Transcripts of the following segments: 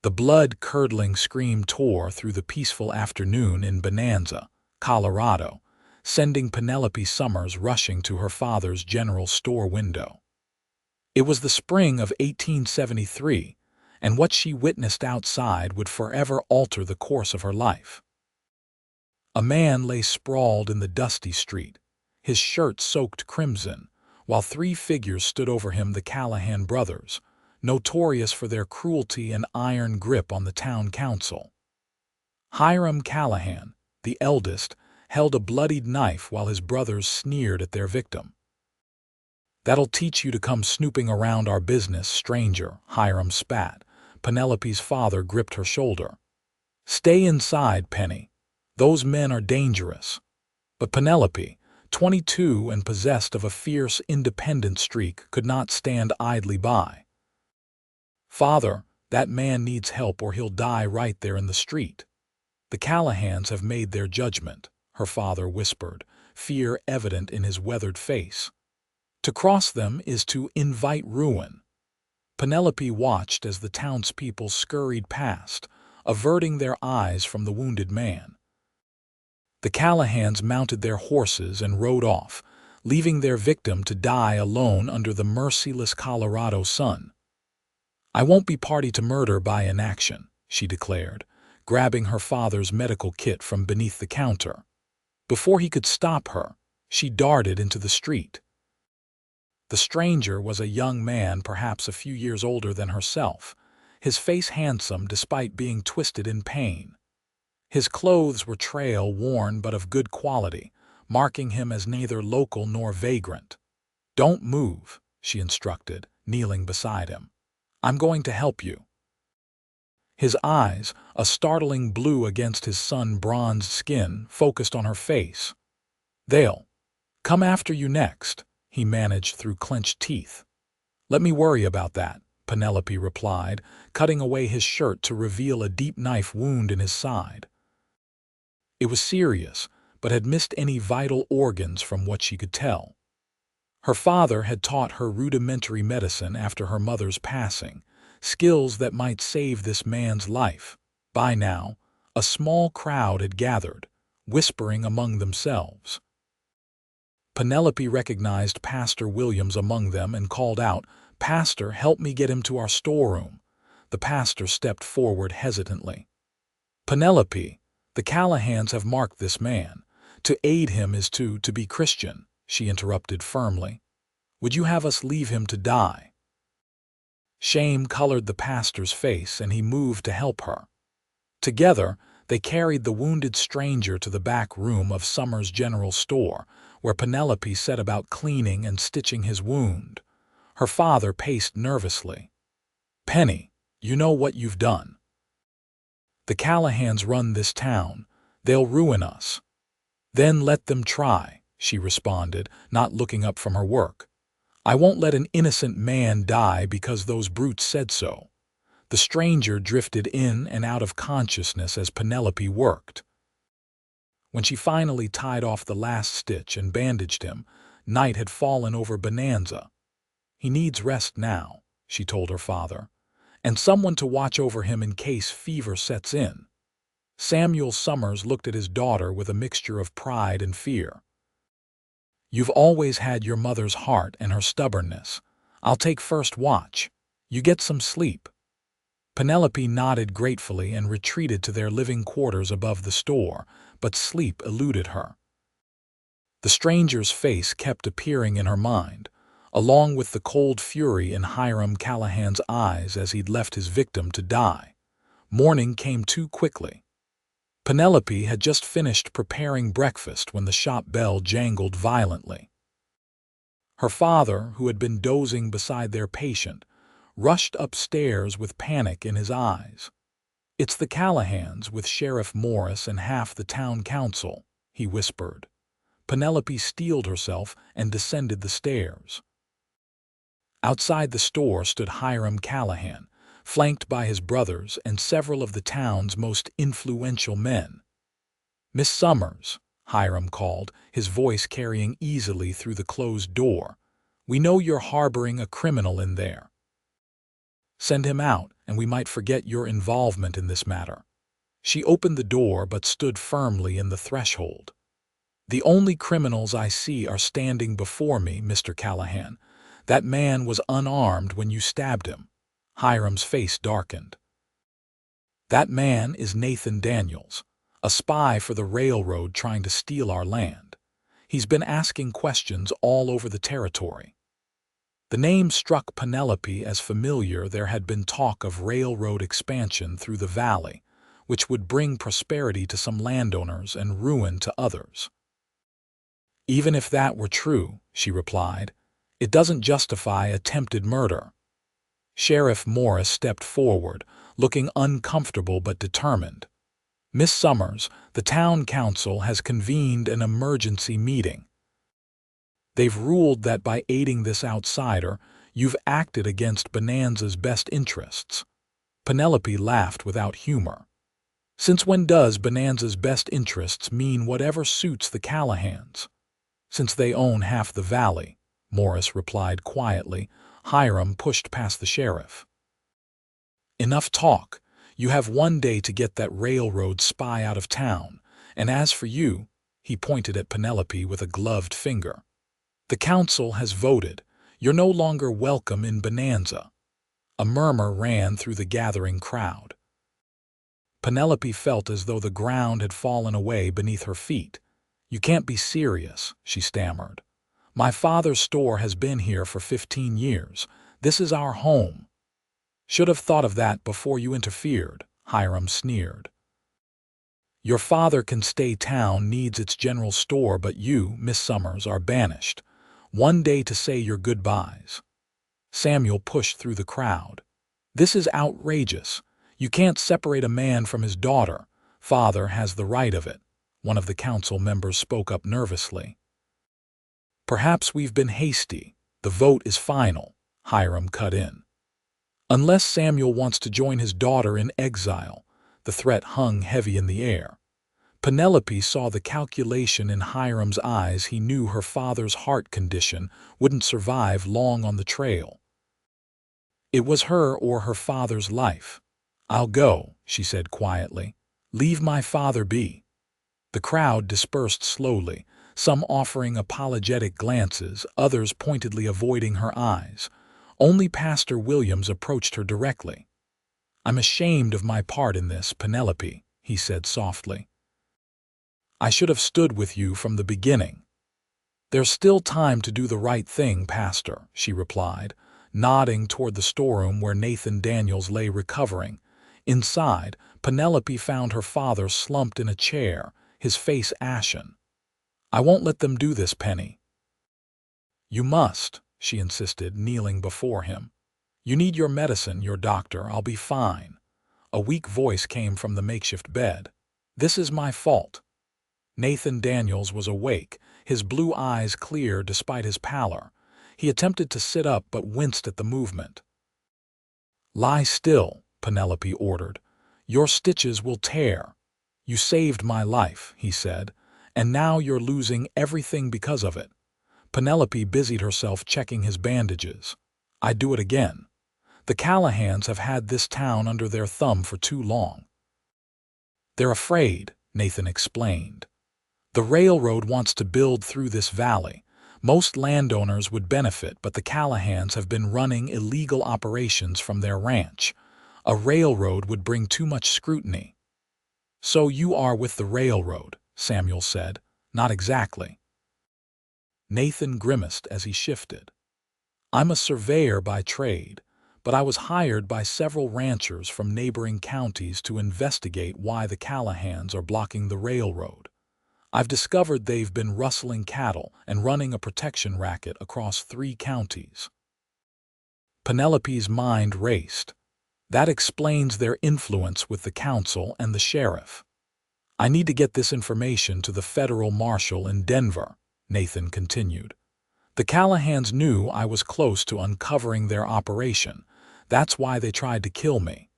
The blood-curdling scream tore through the peaceful afternoon in Bonanza, Colorado, sending Penelope Summers rushing to her father's general store window. It was the spring of 1873, and what she witnessed outside would forever alter the course of her life. A man lay sprawled in the dusty street, his shirt soaked crimson, while three figures stood over him: the Callahan brothers, notorious for their cruelty and iron grip on the town council. Hiram Callahan, the eldest, held a bloodied knife while his brothers sneered at their victim. "That'll teach you to come snooping around our business, stranger," Hiram spat. Penelope's father gripped her shoulder. "Stay inside, Penny. Those men are dangerous." But Penelope, 22 and possessed of a fierce, independent streak, could not stand idly by. "Father, that man needs help or he'll die right there in the street. The Callahans have made their judgment," her father whispered, fear evident in his weathered face. "To cross them is to invite ruin." Penelope watched as the townspeople scurried past, averting their eyes from the wounded man. The Callahans mounted their horses and rode off, leaving their victim to die alone under the merciless Colorado sun. "I won't be party to murder by inaction," she declared, grabbing her father's medical kit from beneath the counter. Before he could stop her, she darted into the street. The stranger was a young man, perhaps a few years older than herself, his face handsome despite being twisted in pain. His clothes were trail-worn but of good quality, marking him as neither local nor vagrant. "Don't move," she instructed, kneeling beside him. "I'm going to help you." His eyes, a startling blue against his sun-bronzed skin, focused on her face. "They'll come after you next," he managed through clenched teeth. "Let me worry about that," Penelope replied, cutting away his shirt to reveal a deep knife wound in his side. It was serious, but had missed any vital organs from what she could tell. Her father had taught her rudimentary medicine after her mother's passing, skills that might save this man's life. By now, a small crowd had gathered, whispering among themselves. Penelope recognized Pastor Williams among them and called out, "Pastor, help me get him to our storeroom." The pastor stepped forward hesitantly. "Penelope, the Callahans have marked this man. To aid him is to be Christian," she interrupted firmly. "Would you have us leave him to die?" Shame colored the pastor's face, and he moved to help her. Together, they carried the wounded stranger to the back room of Summers' general store, where Penelope set about cleaning and stitching his wound. Her father paced nervously. "Penny, you know what you've done. The Callahans run this town. They'll ruin us." "Then let them try," she responded, not looking up from her work. "I won't let an innocent man die because those brutes said so." The stranger drifted in and out of consciousness as Penelope worked. When she finally tied off the last stitch and bandaged him, night had fallen over Bonanza. "He needs rest now," she told her father, "and someone to watch over him in case fever sets in." Samuel Summers looked at his daughter with a mixture of pride and fear. "You've always had your mother's heart and her stubbornness. I'll take first watch. You get some sleep." Penelope nodded gratefully and retreated to their living quarters above the store, but sleep eluded her. The stranger's face kept appearing in her mind, along with the cold fury in Hiram Callahan's eyes as he'd left his victim to die. Morning came too quickly. Penelope had just finished preparing breakfast when the shop bell jangled violently. Her father, who had been dozing beside their patient, rushed upstairs with panic in his eyes. "It's the Callahans with Sheriff Morris and half the town council," he whispered. Penelope steeled herself and descended the stairs. Outside the store stood Hiram Callahan, flanked by his brothers and several of the town's most influential men. "Miss Summers," Hiram called, his voice carrying easily through the closed door, "we know you're harboring a criminal in there." "Send him out," and we might forget your involvement in this matter." She opened the door but stood firmly in the threshold. "The only criminals I see are standing before me, Mr. Callahan. That man was unarmed when you stabbed him." Hiram's face darkened. "That man is Nathan Daniels, a spy for the railroad trying to steal our land. He's been asking questions all over the territory." The name struck Penelope as familiar. There had been talk of railroad expansion through the valley, which would bring prosperity to some landowners and ruin to others. "Even if that were true," she replied, "it doesn't justify attempted murder." Sheriff Morris stepped forward, looking uncomfortable but determined. "Miss Summers, the town council has convened an emergency meeting. They've ruled that by aiding this outsider, you've acted against Bonanza's best interests." Penelope laughed without humor. "Since when does Bonanza's best interests mean whatever suits the Callahans?" "Since they own half the valley," Morris replied quietly. Hiram pushed past the sheriff. "Enough talk. You have one day to get that railroad spy out of town, and as for you," he pointed at Penelope with a gloved finger, "the council has voted. You're no longer welcome in Bonanza." A murmur ran through the gathering crowd. Penelope felt as though the ground had fallen away beneath her feet. "You can't be serious," she stammered. "My father's store has been here for 15 years. This is our home." "Should have thought of that before you interfered," Hiram sneered. "Your father can stay. Town needs its general store, but you, Miss Summers, are banished. One day to say your goodbyes." Samuel pushed through the crowd. "This is outrageous. You can't separate a man from his daughter. Father has the right of it." One of the council members spoke up nervously. "Perhaps we've been hasty. The vote is final," Hiram cut in. "Unless Samuel wants to join his daughter in exile." The threat hung heavy in the air. Penelope saw the calculation in Hiram's eyes. He knew her father's heart condition wouldn't survive long on the trail. It was her or her father's life. "I'll go," she said quietly. "Leave my father be." The crowd dispersed slowly, some offering apologetic glances, others pointedly avoiding her eyes. Only Pastor Williams approached her directly. "I'm ashamed of my part in this, Penelope," he said softly. "I should have stood with you from the beginning." "There's still time to do the right thing, Pastor," she replied, nodding toward the storeroom where Nathan Daniels lay recovering. Inside, Penelope found her father slumped in a chair, his face ashen. "I won't let them do this, Penny." "You must," she insisted, kneeling before him. "You need your medicine, your doctor. I'll be fine." A weak voice came from the makeshift bed. "This is my fault." Nathan Daniels was awake, his blue eyes clear despite his pallor. He attempted to sit up but winced at the movement. "Lie still," Penelope ordered. "Your stitches will tear." "You saved my life," he said, "and now you're losing everything because of it." Penelope busied herself checking his bandages. "I'd do it again. The Callahans have had this town under their thumb for too long." "They're afraid," Nathan explained. "The railroad wants to build through this valley. Most landowners would benefit, but the Callahans have been running illegal operations from their ranch. A railroad would bring too much scrutiny." "So you are with the railroad," Samuel said. "Not exactly." Nathan grimaced as he shifted. "I'm a surveyor by trade, but I was hired by several ranchers from neighboring counties to investigate why the Callahans are blocking the railroad. I've discovered they've been rustling cattle and running a protection racket across 3 counties." Penelope's mind raced. "That explains their influence with the council and the sheriff." "I need to get this information to the federal marshal in Denver," Nathan continued. "The Callahans knew I was close to uncovering their operation. That's why they tried to kill me."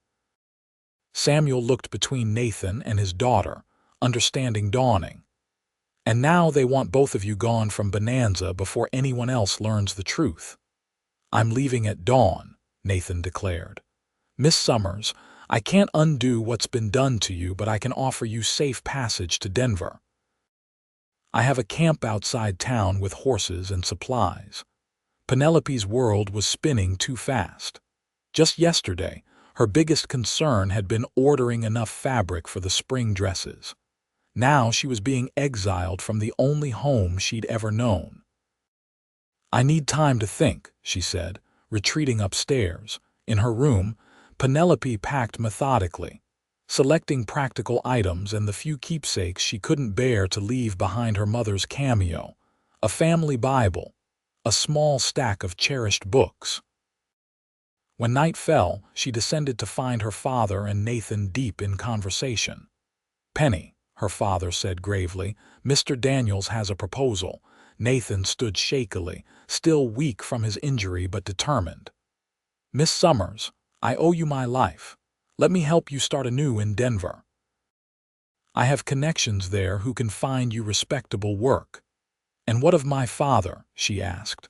Samuel looked between Nathan and his daughter, understanding dawning. "And now they want both of you gone from Bonanza before anyone else learns the truth." "I'm leaving at dawn," Nathan declared. Miss Summers, I can't undo what's been done to you, but I can offer you safe passage to Denver. I have a camp outside town with horses and supplies. Penelope's world was spinning too fast. Just yesterday, her biggest concern had been ordering enough fabric for the spring dresses. Now she was being exiled from the only home she'd ever known. I need time to think, she said, retreating upstairs. In her room, Penelope packed methodically, selecting practical items and the few keepsakes she couldn't bear to leave behind: her mother's cameo, a family Bible, a small stack of cherished books. When night fell, she descended to find her father and Nathan deep in conversation. "Penny," her father said gravely, "Mr. Daniels has a proposal." Nathan stood shakily, still weak from his injury but determined. "Miss Summers, I owe you my life. Let me help you start anew in Denver. I have connections there who can find you respectable work." "And what of my father?" she asked.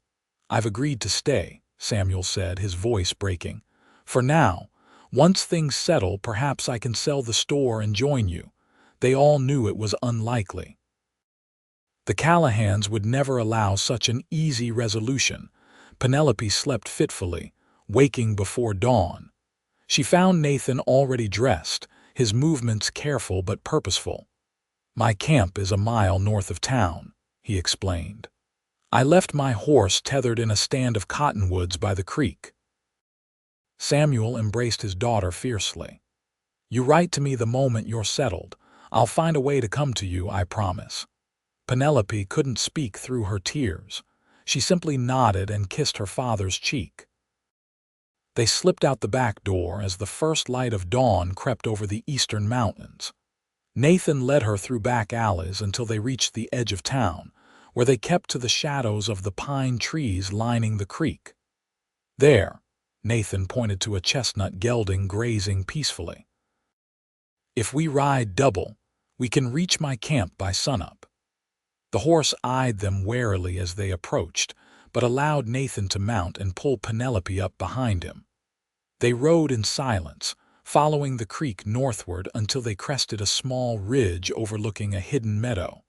"I've agreed to stay," Samuel said, his voice breaking. "For now. Once things settle, perhaps I can sell the store and join you." They all knew it was unlikely. The Callahans would never allow such an easy resolution. Penelope slept fitfully, waking before dawn. She found Nathan already dressed, his movements careful but purposeful. "My camp is a mile north of town," he explained. "I left my horse tethered in a stand of cottonwoods by the creek." Samuel embraced his daughter fiercely. "You write to me the moment you're settled. I'll find a way to come to you, I promise." Penelope couldn't speak through her tears. She simply nodded and kissed her father's cheek. They slipped out the back door as the first light of dawn crept over the eastern mountains. Nathan led her through back alleys until they reached the edge of town, where they kept to the shadows of the pine trees lining the creek. "There," Nathan pointed to a chestnut gelding grazing peacefully. "If we ride double, we can reach my camp by sunup." The horse eyed them warily as they approached, but allowed Nathan to mount and pull Penelope up behind him. They rode in silence, following the creek northward until they crested a small ridge overlooking a hidden meadow.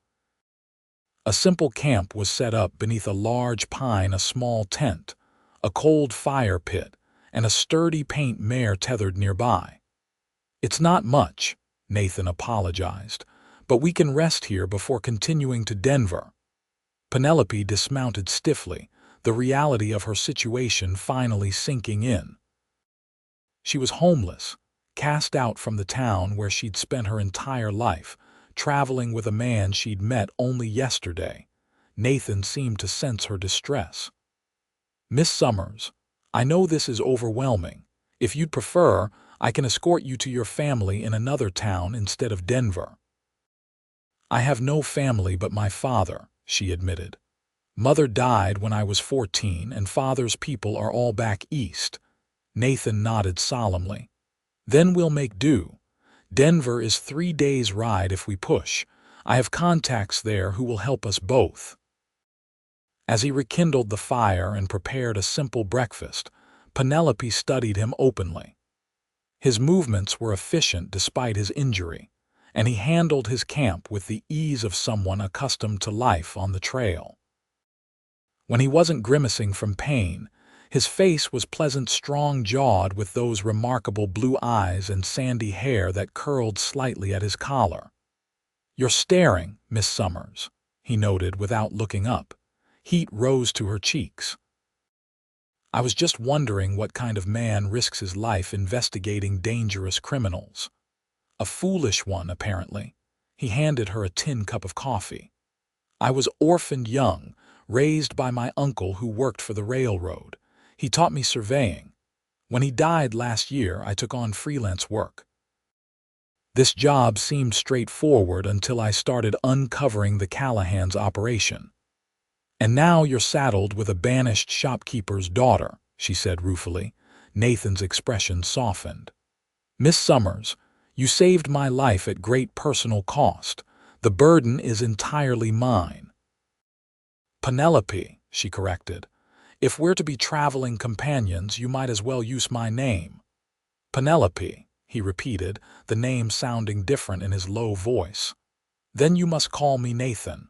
A simple camp was set up beneath a large pine, a small tent, a cold fire pit, and a sturdy paint mare tethered nearby. "It's not much," Nathan apologized, "but we can rest here before continuing to Denver." Penelope dismounted stiffly, the reality of her situation finally sinking in. She was homeless, cast out from the town where she'd spent her entire life, traveling with a man she'd met only yesterday. Nathan seemed to sense her distress. "Miss Summers, I know this is overwhelming. If you'd prefer, I can escort you to your family in another town instead of Denver." "I have no family but my father," she admitted. "Mother died when I was 14, and father's people are all back east." Nathan nodded solemnly. "Then we'll make do. Denver is 3 days' ride if we push. I have contacts there who will help us both." As he rekindled the fire and prepared a simple breakfast, Penelope studied him openly. His movements were efficient despite his injury, and he handled his camp with the ease of someone accustomed to life on the trail. When he wasn't grimacing from pain, his face was pleasant, strong-jawed, with those remarkable blue eyes and sandy hair that curled slightly at his collar. "You're staring, Miss Summers," he noted without looking up. Heat rose to her cheeks. "I was just wondering what kind of man risks his life investigating dangerous criminals." "A foolish one, apparently." He handed her a tin cup of coffee. "I was orphaned young, raised by my uncle who worked for the railroad. He taught me surveying. When he died last year, I took on freelance work. This job seemed straightforward until I started uncovering the Callahan's operation." "And now you're saddled with a banished shopkeeper's daughter," she said ruefully. Nathan's expression softened. "Miss Summers, you saved my life at great personal cost. The burden is entirely mine." "Penelope," she corrected. "If we're to be traveling companions, you might as well use my name." Penelope, he repeated, the name sounding different in his low voice. Then you must call me Nathan.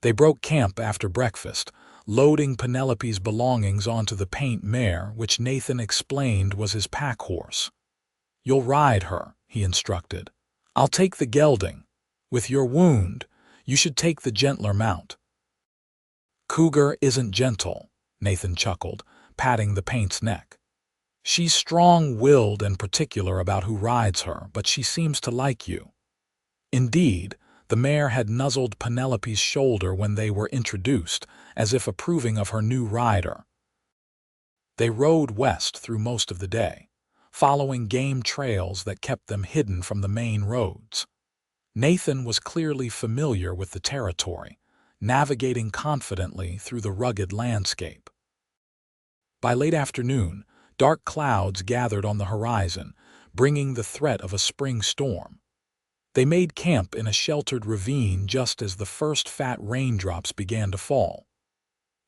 They broke camp after breakfast, loading Penelope's belongings onto the paint mare, which Nathan explained was his pack horse. You'll ride her, he instructed. I'll take the gelding. With your wound, you should take the gentler mount. Cougar isn't gentle, Nathan chuckled, patting the paint's neck. She's strong-willed and particular about who rides her, but she seems to like you. Indeed, the mare had nuzzled Penelope's shoulder when they were introduced, as if approving of her new rider. They rode west through most of the day, following game trails that kept them hidden from the main roads. Nathan was clearly familiar with the territory, navigating confidently through the rugged landscape. By late afternoon, dark clouds gathered on the horizon, bringing the threat of a spring storm. They made camp in a sheltered ravine just as the first fat raindrops began to fall.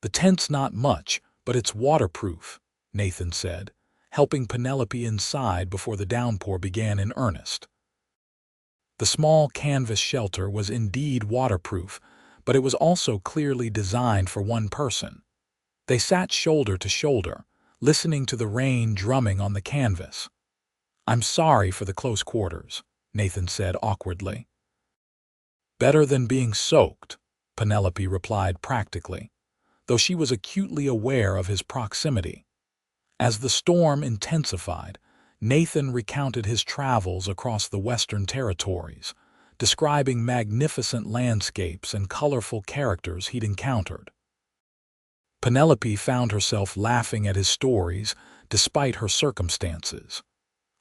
The tent's not much, but it's waterproof, Nathan said, helping Penelope inside before the downpour began in earnest. The small canvas shelter was indeed waterproof, but it was also clearly designed for one person. They sat shoulder to shoulder, listening to the rain drumming on the canvas. I'm sorry for the close quarters, Nathan said awkwardly. Better than being soaked, Penelope replied practically, though she was acutely aware of his proximity. As the storm intensified, Nathan recounted his travels across the Western Territories, describing magnificent landscapes and colorful characters he'd encountered. Penelope found herself laughing at his stories despite her circumstances.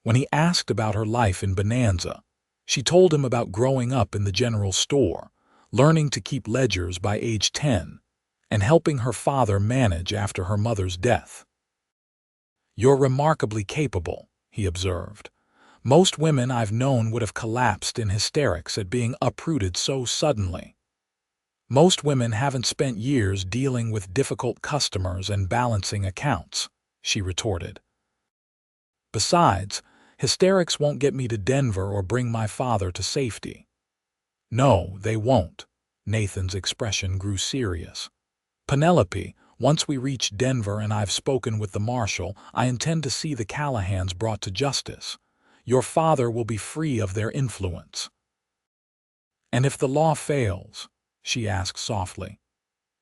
When he asked about her life in Bonanza, she told him about growing up in the general store, learning to keep ledgers by age 10, and helping her father manage after her mother's death. You're remarkably capable, he observed. Most women I've known would have collapsed in hysterics at being uprooted so suddenly. Most women haven't spent years dealing with difficult customers and balancing accounts, she retorted. Besides, hysterics won't get me to Denver or bring my father to safety. No, they won't. Nathan's expression grew serious. Penelope, once we reach Denver and I've spoken with the marshal, I intend to see the Callahans brought to justice. Your father will be free of their influence. And if the law fails? She asked softly.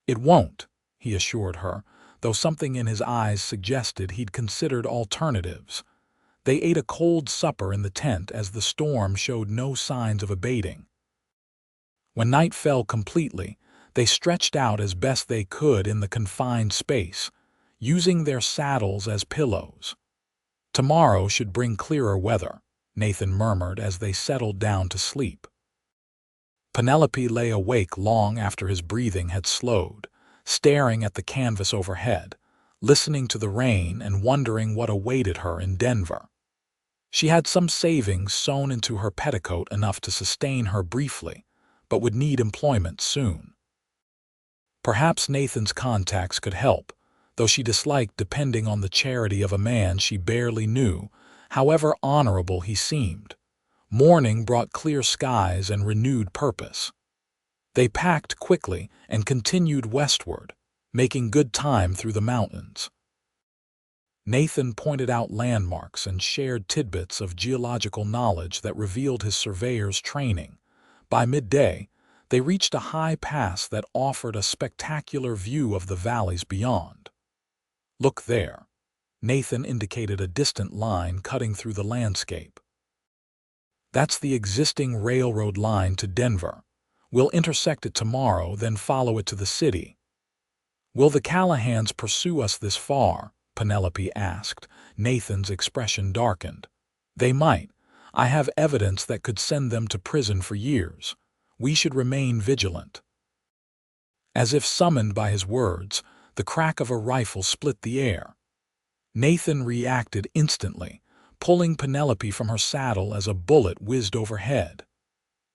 It won't, he assured her, though something in his eyes suggested he'd considered alternatives. They ate a cold supper in the tent as the storm showed no signs of abating. When night fell completely, they stretched out as best they could in the confined space, using their saddles as pillows. Tomorrow should bring clearer weather, Nathan murmured as they settled down to sleep. Penelope lay awake long after his breathing had slowed, staring at the canvas overhead, listening to the rain and wondering what awaited her in Denver. She had some savings sewn into her petticoat enough to sustain her briefly, but would need employment soon. Perhaps Nathan's contacts could help, though she disliked depending on the charity of a man she barely knew, however honorable he seemed. Morning brought clear skies and renewed purpose. They packed quickly and continued westward, making good time through the mountains. Nathan pointed out landmarks and shared tidbits of geological knowledge that revealed his surveyor's training. By midday, they reached a high pass that offered a spectacular view of the valleys beyond. Look there. Nathan indicated a distant line cutting through the landscape. That's the existing railroad line to Denver. We'll intersect it tomorrow, then follow it to the city. Will the Callahans pursue us this far? Penelope asked. Nathan's expression darkened. They might. I have evidence that could send them to prison for years. We should remain vigilant. As if summoned by his words, the crack of a rifle split the air. Nathan reacted instantly, pulling Penelope from her saddle as a bullet whizzed overhead.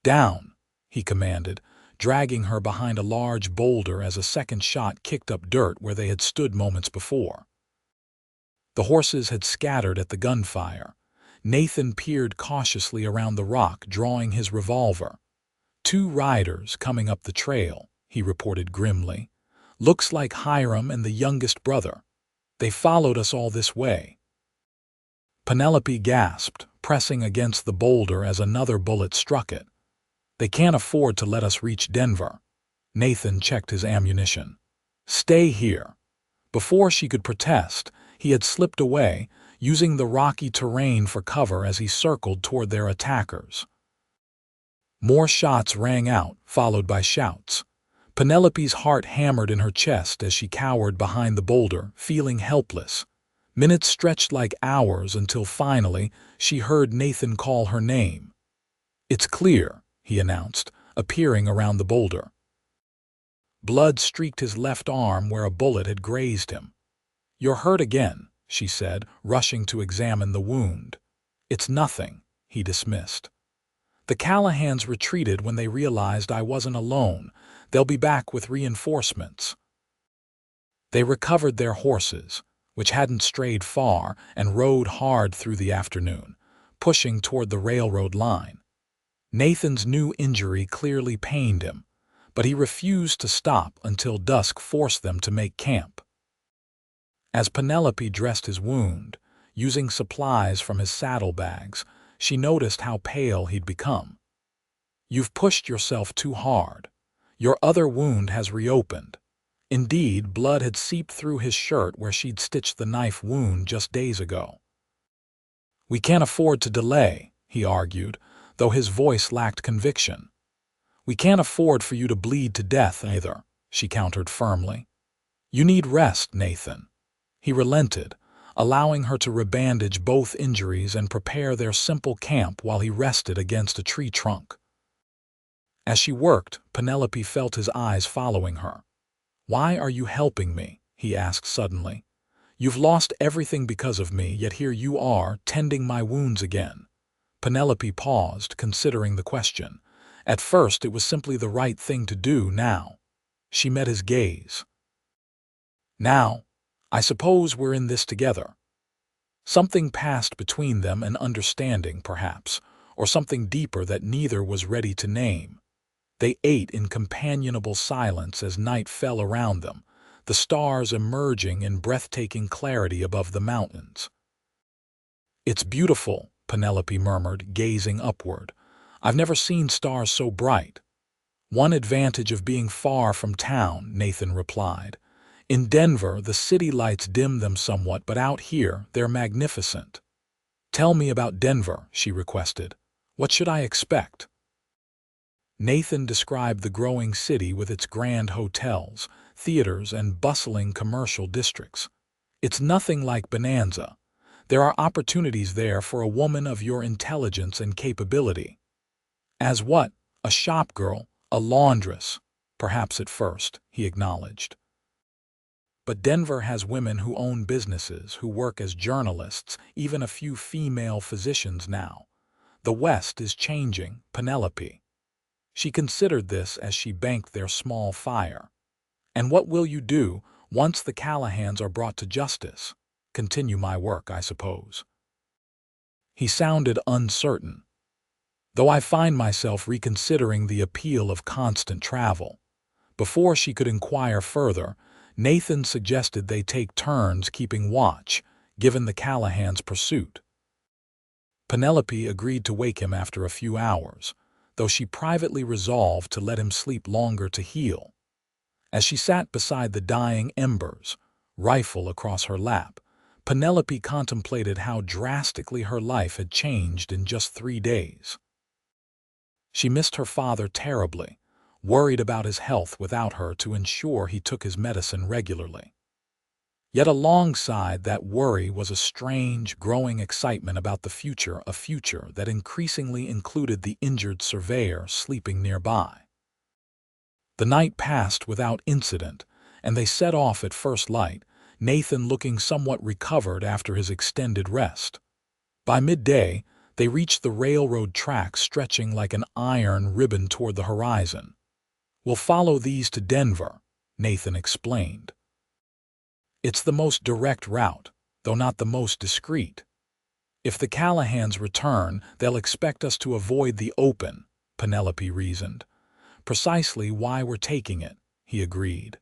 Down, he commanded, dragging her behind a large boulder as a second shot kicked up dirt where they had stood moments before. The horses had scattered at the gunfire. Nathan peered cautiously around the rock, drawing his revolver. "Two riders coming up the trail," he reported grimly. "Looks like Hiram and the youngest brother. They followed us all this way." Penelope gasped, pressing against the boulder as another bullet struck it. "They can't afford to let us reach Denver." Nathan checked his ammunition. "Stay here." Before she could protest, he had slipped away, using the rocky terrain for cover as he circled toward their attackers. More shots rang out, followed by shouts. Penelope's heart hammered in her chest as she cowered behind the boulder, feeling helpless. Minutes stretched like hours until finally she heard Nathan call her name. "It's clear," he announced, appearing around the boulder. Blood streaked his left arm where a bullet had grazed him. "You're hurt again," she said, rushing to examine the wound. "It's nothing," he dismissed. "The Callahans retreated when they realized I wasn't alone. They'll be back with reinforcements." They recovered their horses, which hadn't strayed far, and rode hard through the afternoon, pushing toward the railroad line. Nathan's new injury clearly pained him, but he refused to stop until dusk forced them to make camp. As Penelope dressed his wound, using supplies from his saddlebags, she noticed how pale he'd become. "You've pushed yourself too hard. Your other wound has reopened." Indeed, blood had seeped through his shirt where she'd stitched the knife wound just days ago. "We can't afford to delay," he argued, though his voice lacked conviction. "We can't afford for you to bleed to death either," she countered firmly. "You need rest, Nathan." He relented, allowing her to rebandage both injuries and prepare their simple camp while he rested against a tree trunk. As she worked, Penelope felt his eyes following her. "Why are you helping me?" he asked suddenly. "You've lost everything because of me, yet here you are, tending my wounds again." Penelope paused, considering the question. At first it was simply the right thing to do now. She met his gaze. "Now, I suppose we're in this together." Something passed between them, an understanding, perhaps, or something deeper that neither was ready to name. They ate in companionable silence as night fell around them, the stars emerging in breathtaking clarity above the mountains. "It's beautiful," Penelope murmured, gazing upward. "I've never seen stars so bright." "One advantage of being far from town," Nathan replied. "In Denver, the city lights dim them somewhat, but out here, they're magnificent." "Tell me about Denver," she requested. "What should I expect?" Nathan described the growing city with its grand hotels, theaters, and bustling commercial districts. "It's nothing like Bonanza. There are opportunities there for a woman of your intelligence and capability." "As what? A shop girl? A laundress?" "Perhaps at first," he acknowledged. "But Denver has women who own businesses, who work as journalists, even a few female physicians now. The West is changing, Penelope." She considered this as she banked their small fire. "And what will you do once the Callahans are brought to justice?" "Continue my work, I suppose." He sounded uncertain. "Though I find myself reconsidering the appeal of constant travel." Before she could inquire further, Nathan suggested they take turns keeping watch, given the Callahans' pursuit. Penelope agreed to wake him after a few hours, though she privately resolved to let him sleep longer to heal. As she sat beside the dying embers, rifle across her lap, Penelope contemplated how drastically her life had changed in just 3 days. She missed her father terribly, worried about his health without her to ensure he took his medicine regularly. Yet alongside that worry was a strange, growing excitement about the future, a future that increasingly included the injured surveyor sleeping nearby. The night passed without incident, and they set off at first light, Nathan looking somewhat recovered after his extended rest. By midday, they reached the railroad tracks stretching like an iron ribbon toward the horizon. "We'll follow these to Denver," Nathan explained. "It's the most direct route. though not the most discreet. If the Callahans return, they'll expect us to avoid the open, Penelope reasoned. Precisely why we're taking it, he agreed.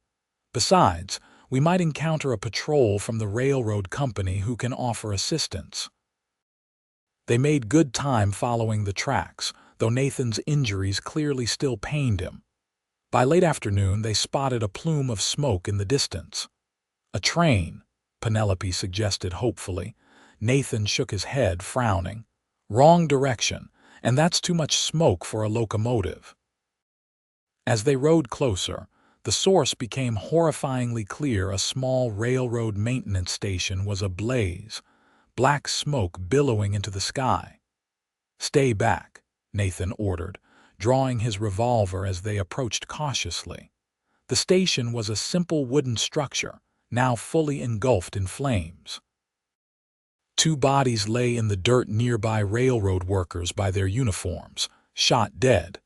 Besides, we might encounter a patrol from the railroad company who can offer assistance. They made good time following the tracks, though Nathan's injuries clearly still pained him. By late afternoon, they spotted a plume of smoke in the distance. A train, Penelope suggested hopefully. Nathan shook his head, frowning. Wrong direction, and that's too much smoke for a locomotive. As they rode closer, the source became horrifyingly clear. A small railroad maintenance station was ablaze, black smoke billowing into the sky. "Stay back," Nathan ordered, drawing his revolver as they approached cautiously. The station was a simple wooden structure, now fully engulfed in flames. Two bodies lay in the dirt nearby, railroad workers by their uniforms, shot dead.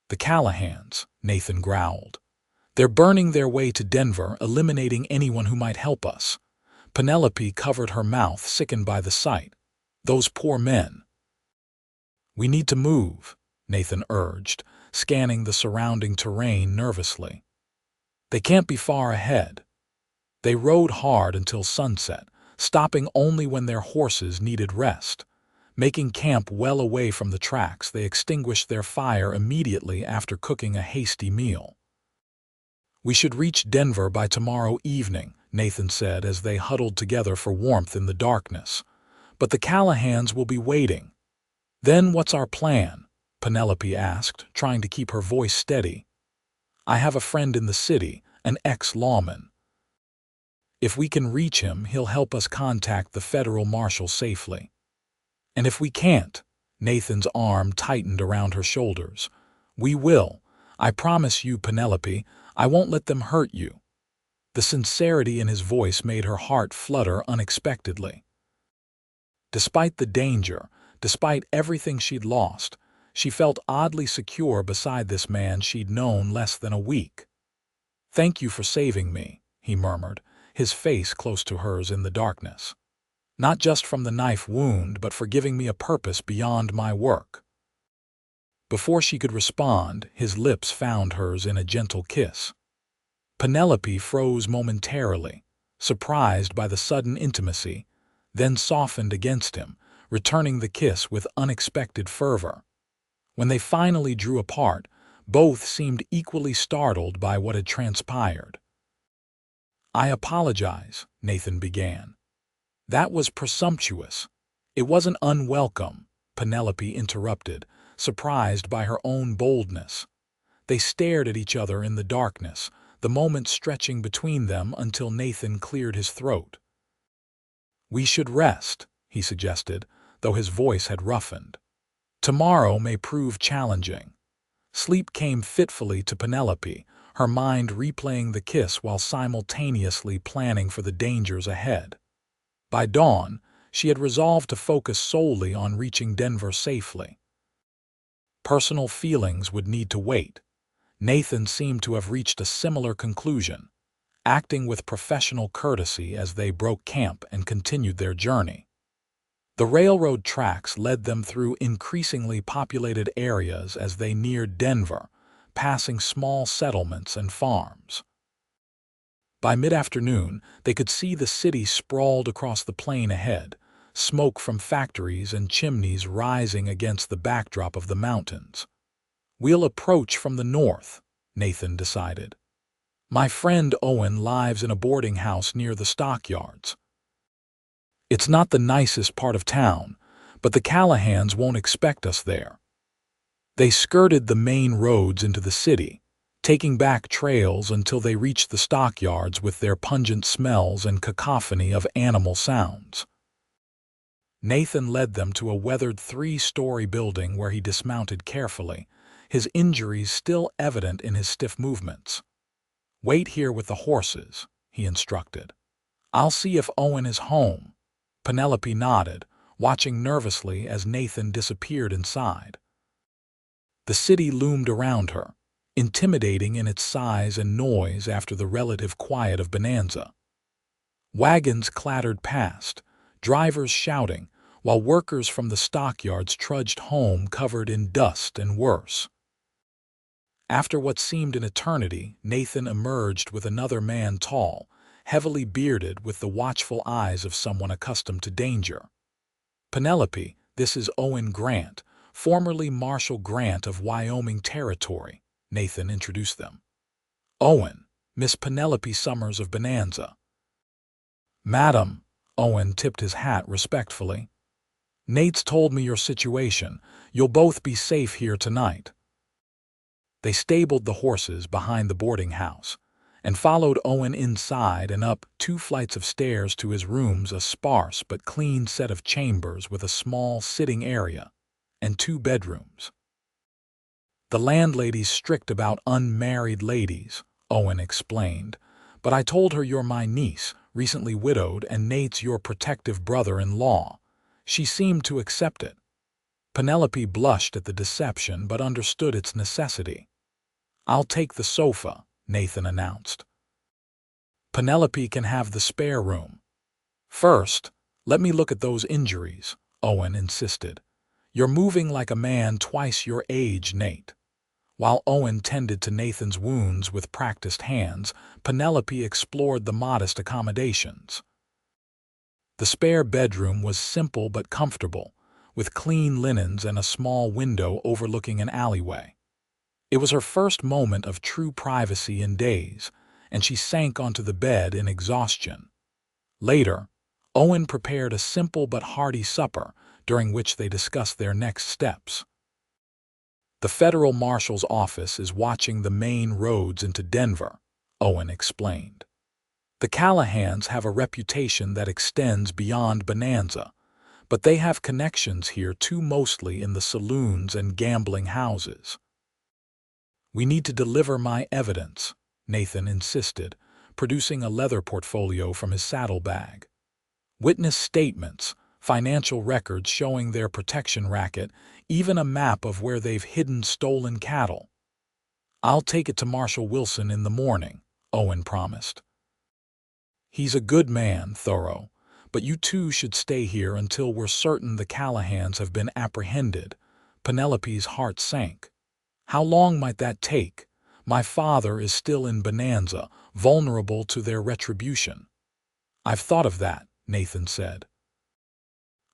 "The Callahans," Nathan growled. "They're burning their way to Denver, eliminating anyone who might help us." Penelope covered her mouth, sickened by the sight. "Those poor men." "We need to move," Nathan urged, scanning the surrounding terrain nervously. "They can't be far ahead." They rode hard until sunset, stopping only when their horses needed rest. Making camp well away from the tracks, they extinguished their fire immediately after cooking a hasty meal. "We should reach Denver by tomorrow evening," Nathan said as they huddled together for warmth in the darkness. "But the Callahans will be waiting." "Then what's our plan?" Penelope asked, trying to keep her voice steady. "I have a friend in the city, an ex-lawman. If we can reach him, he'll help us contact the federal marshal safely. And if we can't," Nathan's arm tightened around her shoulders, "we will. I promise you, Penelope, I won't let them hurt you." The sincerity in his voice made her heart flutter unexpectedly. Despite the danger, despite everything she'd lost, she felt oddly secure beside this man she'd known less than a week. "Thank you for saving me," he murmured, his face close to hers in the darkness. "Not just from the knife wound, but for giving me a purpose beyond my work." Before she could respond, his lips found hers in a gentle kiss. Penelope froze momentarily, surprised by the sudden intimacy, then softened against him, returning the kiss with unexpected fervor. When they finally drew apart, both seemed equally startled by what had transpired. "I apologize," Nathan began. "That was presumptuous. It wasn't unwelcome," Penelope interrupted, surprised by her own boldness. They stared at each other in the darkness, the moment stretching between them until Nathan cleared his throat. "We should rest," he suggested, though his voice had roughened. "Tomorrow may prove challenging." Sleep came fitfully to Penelope, her mind replaying the kiss while simultaneously planning for the dangers ahead. By dawn, she had resolved to focus solely on reaching Denver safely. Personal feelings would need to wait. Nathan seemed to have reached a similar conclusion, acting with professional courtesy as they broke camp and continued their journey. The railroad tracks led them through increasingly populated areas as they neared Denver, passing small settlements and farms. By mid-afternoon, they could see the city sprawled across the plain ahead, smoke from factories and chimneys rising against the backdrop of the mountains. "We'll approach from the north," Nathan decided. "My friend Owen lives in a boarding house near the stockyards. It's not the nicest part of town, but the Callahans won't expect us there." They skirted the main roads into the city, taking back trails until they reached the stockyards with their pungent smells and cacophony of animal sounds. Nathan led them to a weathered 3-story building where he dismounted carefully, his injuries still evident in his stiff movements. "Wait here with the horses," he instructed. "I'll see if Owen is home." Penelope nodded, watching nervously as Nathan disappeared inside. The city loomed around her, intimidating in its size and noise after the relative quiet of Bonanza. Wagons clattered past, drivers shouting, while workers from the stockyards trudged home covered in dust and worse. After what seemed an eternity, Nathan emerged with another man tall, heavily bearded with the watchful eyes of someone accustomed to danger. "Penelope, this is Owen Grant, formerly Marshal Grant of Wyoming Territory," Nathan introduced them. "Owen, Miss Penelope Summers of Bonanza." "Madam," Owen tipped his hat respectfully. "Nate's told me your situation. You'll both be safe here tonight." They stabled the horses behind the boarding house and followed Owen inside and up 2 flights of stairs to his rooms, a sparse but clean set of chambers with a small sitting area and 2 bedrooms. "The landlady's strict about unmarried ladies," Owen explained, "but I told her you're my niece, recently widowed, and Nate's your protective brother-in-law. She seemed to accept it." Penelope blushed at the deception but understood its necessity. "I'll take the sofa," Nathan announced. "Penelope can have the spare room." "First, let me look at those injuries," Owen insisted. "You're moving like a man twice your age, Nate." While Owen tended to Nathan's wounds with practiced hands, Penelope explored the modest accommodations. The spare bedroom was simple but comfortable, with clean linens and a small window overlooking an alleyway. It was her first moment of true privacy in days, and she sank onto the bed in exhaustion. Later, Owen prepared a simple but hearty supper, during which they discussed their next steps. "The federal marshal's office is watching the main roads into Denver," Owen explained. "The Callahans have a reputation that extends beyond Bonanza, but they have connections here too, mostly in the saloons and gambling houses." "We need to deliver my evidence," Nathan insisted, producing a leather portfolio from his saddlebag. "Witness statements, financial records showing their protection racket, even a map of where they've hidden stolen cattle." "I'll take it to Marshal Wilson in the morning," Owen promised. "He's a good man, thorough, but you two should stay here until we're certain the Callahans have been apprehended." Penelope's heart sank. "How long might that take? My father is still in Bonanza, vulnerable to their retribution." "I've thought of that," Nathan said.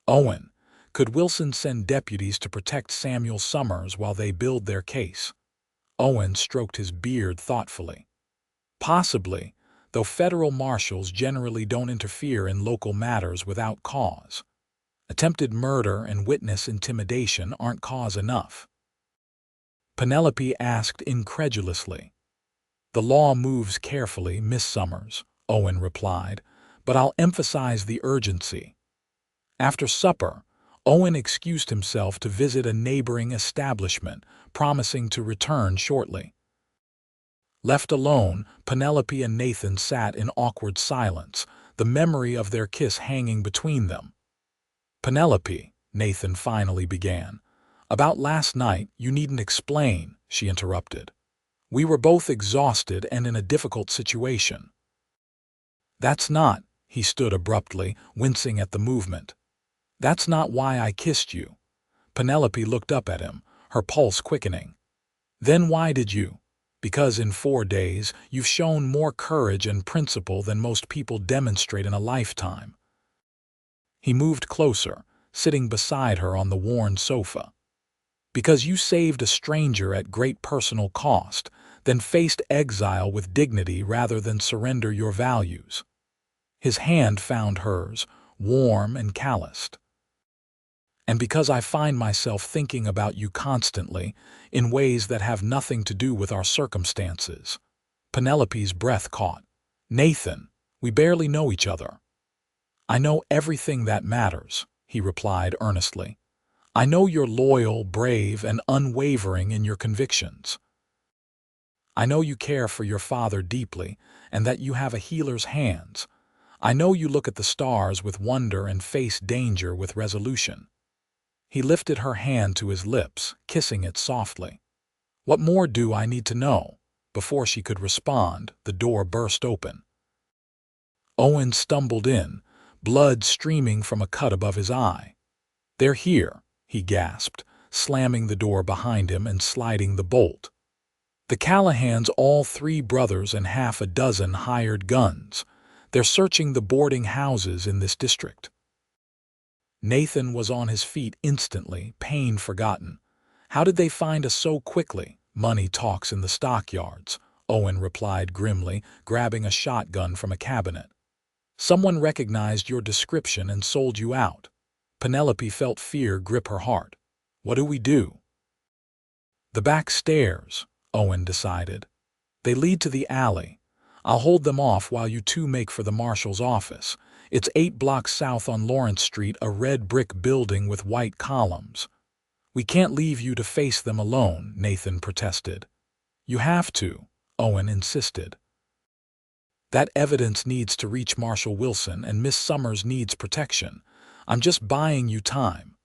"Owen, could Wilson send deputies to protect Samuel Summers while they build their case?" Owen stroked his beard thoughtfully. "Possibly, though federal marshals generally don't interfere in local matters without cause. Attempted murder and witness intimidation aren't cause enough." Penelope asked incredulously. "The law moves carefully, Miss Summers," Owen replied, "but I'll emphasize the urgency." After supper, Owen excused himself to visit a neighboring establishment, promising to return shortly. Left alone, Penelope and Nathan sat in awkward silence, the memory of their kiss hanging between them. "Penelope," Nathan finally began, "about last night you needn't explain," she interrupted. "We were both exhausted and in a difficult situation." "That's not," he stood abruptly, wincing at the movement. "That's not why I kissed you." Penelope looked up at him, her pulse quickening. "Then why did you?" "Because in 4 days you've shown more courage and principle than most people demonstrate in a lifetime." He moved closer, sitting beside her on the worn sofa. "Because you saved a stranger at great personal cost, then faced exile with dignity rather than surrender your values." His hand found hers, warm and calloused. "And because I find myself thinking about you constantly, in ways that have nothing to do with our circumstances." Penelope's breath caught. "Nathan, we barely know each other." "I know everything that matters," he replied earnestly. "I know you're loyal, brave, and unwavering in your convictions. I know you care for your father deeply, and that you have a healer's hands. I know you look at the stars with wonder and face danger with resolution." He lifted her hand to his lips, kissing it softly. "What more do I need to know?" Before she could respond, the door burst open. Owen stumbled in, blood streaming from a cut above his eye. "They're here," he gasped, slamming the door behind him and sliding the bolt. "The Callahans, all 3 brothers and half a dozen hired guns. They're searching the boarding houses in this district." Nathan was on his feet instantly, pain forgotten. "How did they find us so quickly?" "Money talks in the stockyards," Owen replied grimly, grabbing a shotgun from a cabinet. "Someone recognized your description and sold you out." Penelope felt fear grip her heart. "What do we do?" "The back stairs," Owen decided. "They lead to the alley. I'll hold them off while you 2 make for the marshal's office. It's 8 blocks south on Lawrence Street, a red brick building with white columns." "We can't leave you to face them alone," Nathan protested. "You have to," Owen insisted. "That evidence needs to reach Marshal Wilson, and Miss Summers needs protection. I'm just buying you time."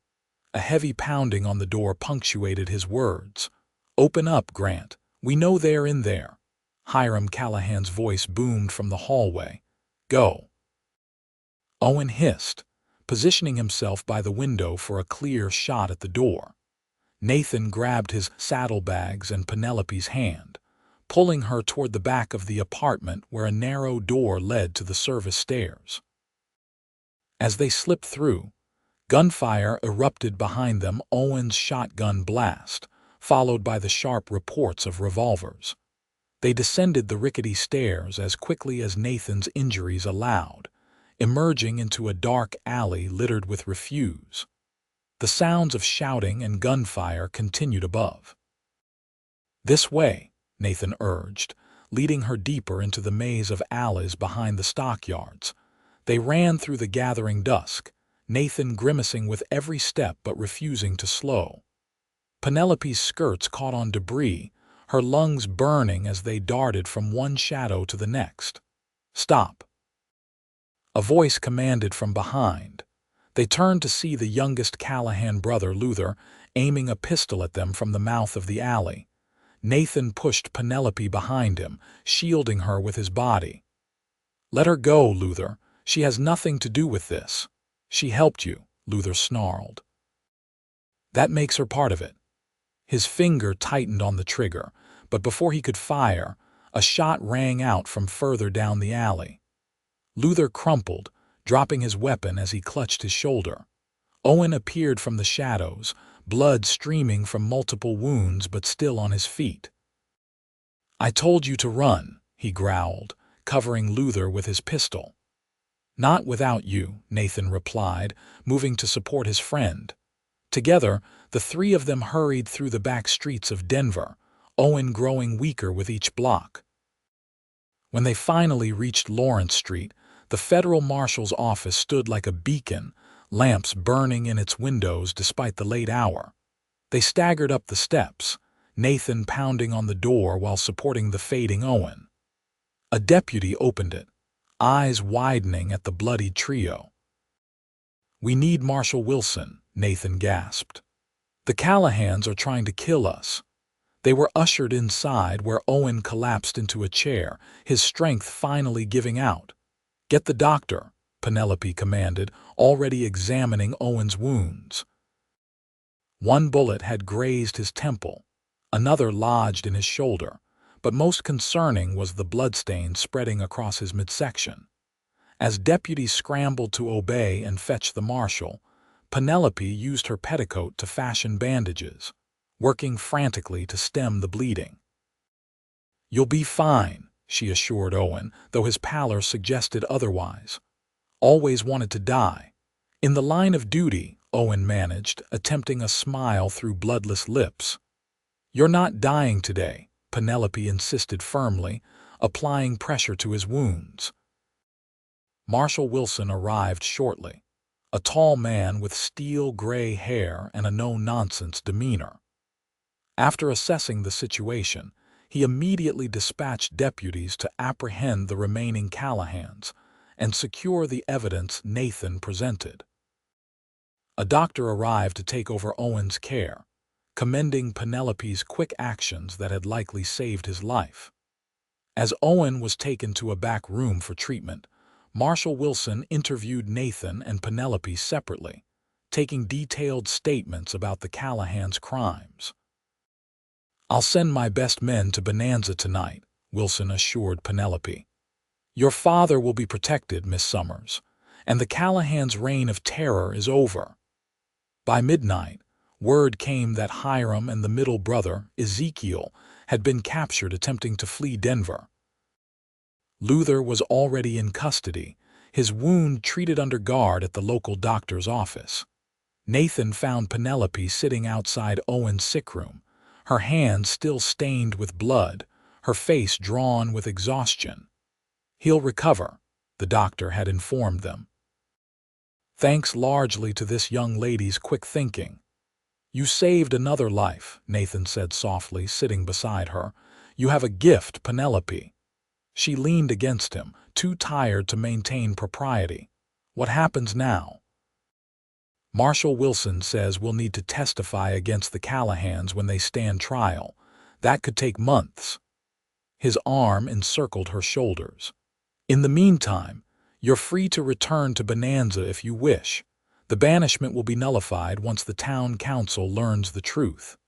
A heavy pounding on the door punctuated his words. "Open up, Grant. We know they're in there." Hiram Callahan's voice boomed from the hallway. "Go." Owen hissed, positioning himself by the window for a clear shot at the door. Nathan grabbed his saddlebags and Penelope's hand, pulling her toward the back of the apartment where a narrow door led to the service stairs. As they slipped through, gunfire erupted behind them, Owen's shotgun blast, followed by the sharp reports of revolvers. They descended the rickety stairs as quickly as Nathan's injuries allowed, emerging into a dark alley littered with refuse. The sounds of shouting and gunfire continued above. "This way," Nathan urged, leading her deeper into the maze of alleys behind the stockyards. They ran through the gathering dusk, Nathan grimacing with every step but refusing to slow. Penelope's skirts caught on debris, her lungs burning as they darted from one shadow to the next. "Stop!" A voice commanded from behind. They turned to see the youngest Callahan brother, Luther, aiming a pistol at them from the mouth of the alley. Nathan pushed Penelope behind him, shielding her with his body. "Let her go, Luther. She has nothing to do with this." "She helped you," Luther snarled. "That makes her part of it." His finger tightened on the trigger, but before he could fire, a shot rang out from further down the alley. Luther crumpled, dropping his weapon as he clutched his shoulder. Owen appeared from the shadows, blood streaming from multiple wounds but still on his feet. "I told you to run," he growled, covering Luther with his pistol. "Not without you," Nathan replied, moving to support his friend. Together, the 3 of them hurried through the back streets of Denver, Owen growing weaker with each block. When they finally reached Lawrence Street, the federal marshal's office stood like a beacon, lamps burning in its windows despite the late hour. They staggered up the steps, Nathan pounding on the door while supporting the fading Owen. A deputy opened it, eyes widening at the bloodied trio. "We need Marshal Wilson," Nathan gasped. "The Callahans are trying to kill us." They were ushered inside, where Owen collapsed into a chair, his strength finally giving out. "Get the doctor," Penelope commanded, already examining Owen's wounds. One bullet had grazed his temple, another lodged in his shoulder, but most concerning was the bloodstain spreading across his midsection. As deputies scrambled to obey and fetch the marshal, Penelope used her petticoat to fashion bandages, working frantically to stem the bleeding. "You'll be fine," she assured Owen, though his pallor suggested otherwise. "Always wanted to die." "In the line of duty," Owen managed, attempting a smile through bloodless lips. "You're not dying today," Penelope insisted firmly, applying pressure to his wounds. Marshal Wilson arrived shortly, a tall man with steel-gray hair and a no-nonsense demeanor. After assessing the situation, he immediately dispatched deputies to apprehend the remaining Callahans and secure the evidence Nathan presented. A doctor arrived to take over Owen's care, commending Penelope's quick actions that had likely saved his life. As Owen was taken to a back room for treatment, Marshal Wilson interviewed Nathan and Penelope separately, taking detailed statements about the Callahan's crimes. "I'll send my best men to Bonanza tonight," Wilson assured Penelope. "Your father will be protected, Miss Summers, and the Callahan's reign of terror is over." By midnight, word came that Hiram and the middle brother, Ezekiel, had been captured attempting to flee Denver. Luther was already in custody, his wound treated under guard at the local doctor's office. Nathan found Penelope sitting outside Owen's sick room, her hands still stained with blood, her face drawn with exhaustion. "He'll recover," the doctor had informed them. "Thanks largely to this young lady's quick thinking." "You saved another life," Nathan said softly, sitting beside her. "You have a gift, Penelope." She leaned against him, too tired to maintain propriety. "What happens now?" "Marshal Wilson says we'll need to testify against the Callahans when they stand trial. That could take months." His arm encircled her shoulders. "In the meantime, you're free to return to Bonanza if you wish. The banishment will be nullified once the town council learns the truth."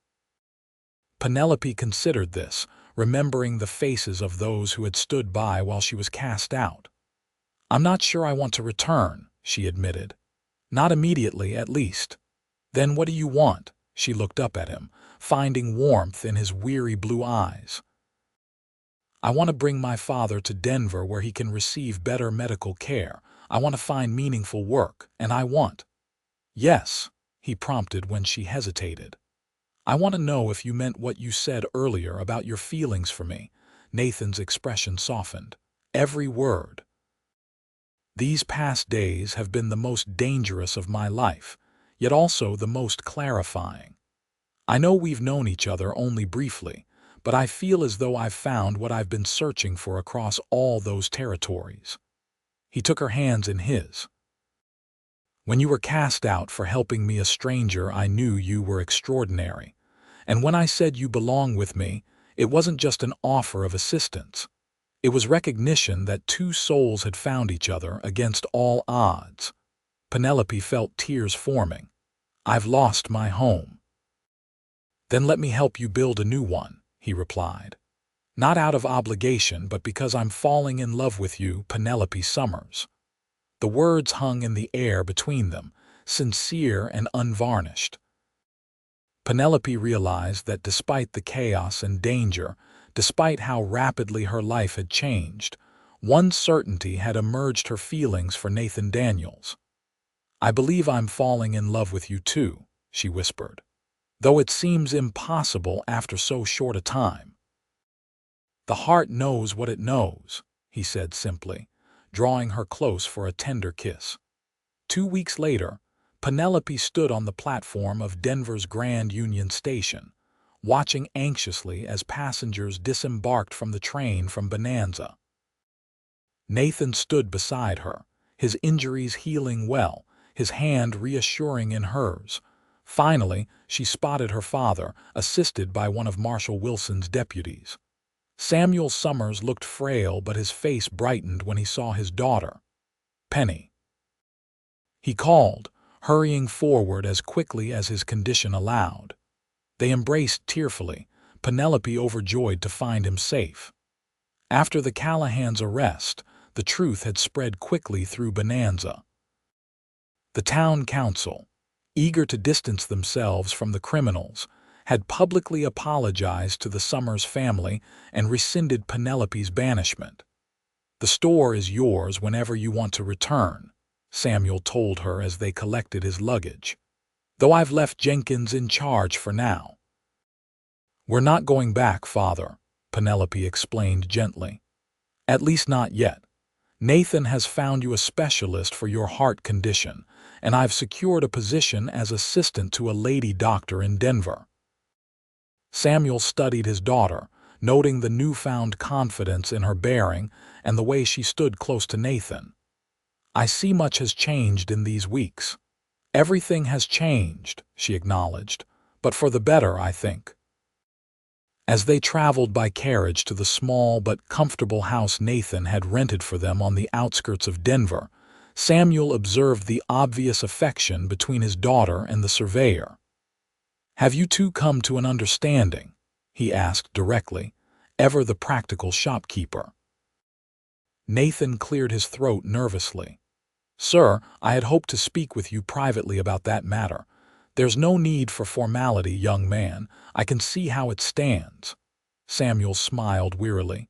Penelope considered this, remembering the faces of those who had stood by while she was cast out. "I'm not sure I want to return," she admitted. "Not immediately, at least." "Then what do you want?" She looked up at him, finding warmth in his weary blue eyes. "I want to bring my father to Denver where he can receive better medical care. I want to find meaningful work, and I want—" "Yes," he prompted when she hesitated. "I want to know if you meant what you said earlier about your feelings for me." Nathan's expression softened. "Every word. These past days have been the most dangerous of my life, yet also the most clarifying. I know we've known each other only briefly, but I feel as though I've found what I've been searching for across all those territories." He took her hands in his. "When you were cast out for helping me, a stranger, I knew you were extraordinary. And when I said you belong with me, it wasn't just an offer of assistance. It was recognition that two souls had found each other against all odds." Penelope felt tears forming. "I've lost my home." "Then let me help you build a new one," he replied. "Not out of obligation, but because I'm falling in love with you, Penelope Summers." The words hung in the air between them, sincere and unvarnished. Penelope realized that despite the chaos and danger, despite how rapidly her life had changed, one certainty had emerged: her feelings for Nathan Daniels. "I believe I'm falling in love with you too," she whispered, "though it seems impossible after so short a time." "The heart knows what it knows," he said simply, drawing her close for a tender kiss. 2 weeks later, Penelope stood on the platform of Denver's Grand Union Station, watching anxiously as passengers disembarked from the train from Bonanza. Nathan stood beside her, his injuries healing well, his hand reassuring in hers. Finally, she spotted her father, assisted by one of Marshal Wilson's deputies. Samuel Summers looked frail, but his face brightened when he saw his daughter. "Penny," he called, hurrying forward as quickly as his condition allowed. They embraced tearfully, Penelope overjoyed to find him safe. After the Callahan's arrest, the truth had spread quickly through Bonanza. The town council, eager to distance themselves from the criminals, had publicly apologized to the Summers family and rescinded Penelope's banishment. "The store is yours whenever you want to return," Samuel told her as they collected his luggage. "Though I've left Jenkins in charge for now." "We're not going back, Father," Penelope explained gently. "At least not yet. Nathan has found you a specialist for your heart condition, and I've secured a position as assistant to a lady doctor in Denver." Samuel studied his daughter, noting the newfound confidence in her bearing and the way she stood close to Nathan. "I see much has changed in these weeks." "Everything has changed," she acknowledged, "but for the better, I think." As they traveled by carriage to the small but comfortable house Nathan had rented for them on the outskirts of Denver, Samuel observed the obvious affection between his daughter and the surveyor. "Have you two come to an understanding?" he asked directly, ever the practical shopkeeper. Nathan cleared his throat nervously. "Sir, I had hoped to speak with you privately about that matter. There's no need for formality, young man. I can see how it stands." Samuel smiled wearily.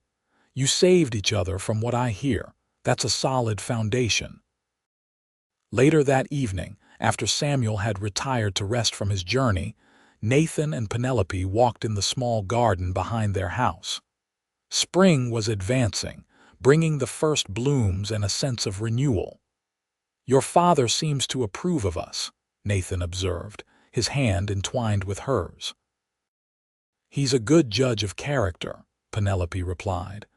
"You saved each other from what I hear. That's a solid foundation." Later that evening, after Samuel had retired to rest from his journey, Nathan and Penelope walked in the small garden behind their house. Spring was advancing, bringing the first blooms and a sense of renewal. "Your father seems to approve of us," Nathan observed, his hand entwined with hers. "He's a good judge of character," Penelope replied.